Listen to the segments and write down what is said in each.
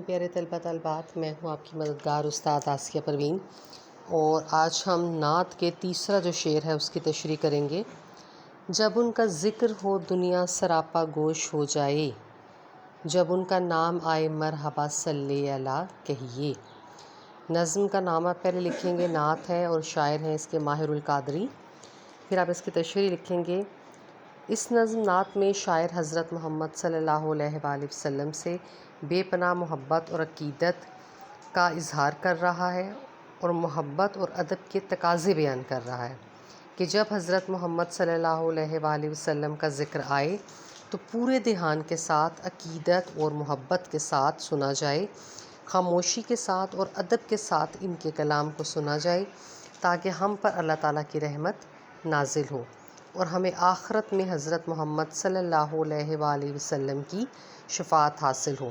پیارے طلبہ طالبات، میں ہوں آپ کی مددگار استاد آسیہ پروین، اور آج ہم نعت کے تیسرا جو شعر ہے اس کی تشریح کریں گے۔ جب ان کا ذکر ہو دنیا سراپا گوش ہو جائے، جب ان کا نام آئے مرحبا صلی علی کہیے۔ نظم کا نام آپ پہلے لکھیں گے، نعت ہے اور شاعر ہیں اس کے ماہر القادری۔ پھر آپ اس کی تشریح لکھیں گے۔ اس نظم نعت میں شاعر حضرت محمد صلی اللہ علیہ وآلہ وسلم سے بے پناہ محبت اور عقیدت کا اظہار کر رہا ہے، اور محبت اور ادب کے تقاضے بیان کر رہا ہے کہ جب حضرت محمد صلی اللہ علیہ وآلہ وسلم کا ذکر آئے تو پورے دھیان کے ساتھ، عقیدت اور محبت کے ساتھ سنا جائے، خاموشی کے ساتھ اور ادب کے ساتھ ان کے کلام کو سنا جائے، تاکہ ہم پر اللہ تعالیٰ کی رحمت نازل ہو اور ہمیں آخرت میں حضرت محمد صلی اللہ علیہ وآلہ وسلم کی شفاعت حاصل ہو،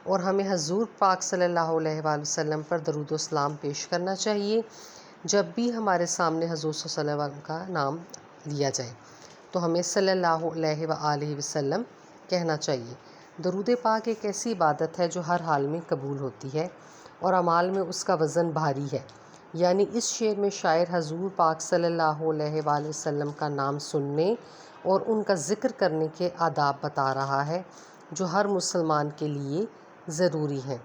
اور ہمیں حضور پاک صلی اللہ علیہ وآلہ وسلم پر درود و سلام پیش کرنا چاہیے۔ جب بھی ہمارے سامنے حضور صلی اللہ علیہ وسلم کا نام لیا جائے تو ہمیں صلی اللہ علیہ وآلہ وسلم کہنا چاہیے۔ درود پاک ایک ایسی عبادت ہے جو ہر حال میں قبول ہوتی ہے اور اعمال میں اس کا وزن بھاری ہے، یعنی اس شعر میں شاعر حضور پاک صلی اللہ علیہ وآلہ وسلم کا نام سننے اور ان کا ذکر کرنے کے آداب بتا رہا ہے جو ہر مسلمان کے لیے ضروری ہیں،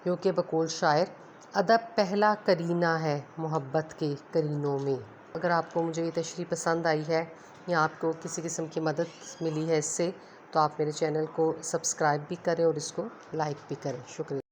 کیونکہ بقول شاعر ادب پہلا کرینہ ہے محبت کے کرینوں میں۔ اگر آپ کو مجھے یہ تشریح پسند آئی ہے یا آپ کو کسی قسم کی مدد ملی ہے اس سے، تو آپ میرے چینل کو سبسکرائب بھی کریں اور اس کو لائک بھی کریں۔ شکریہ۔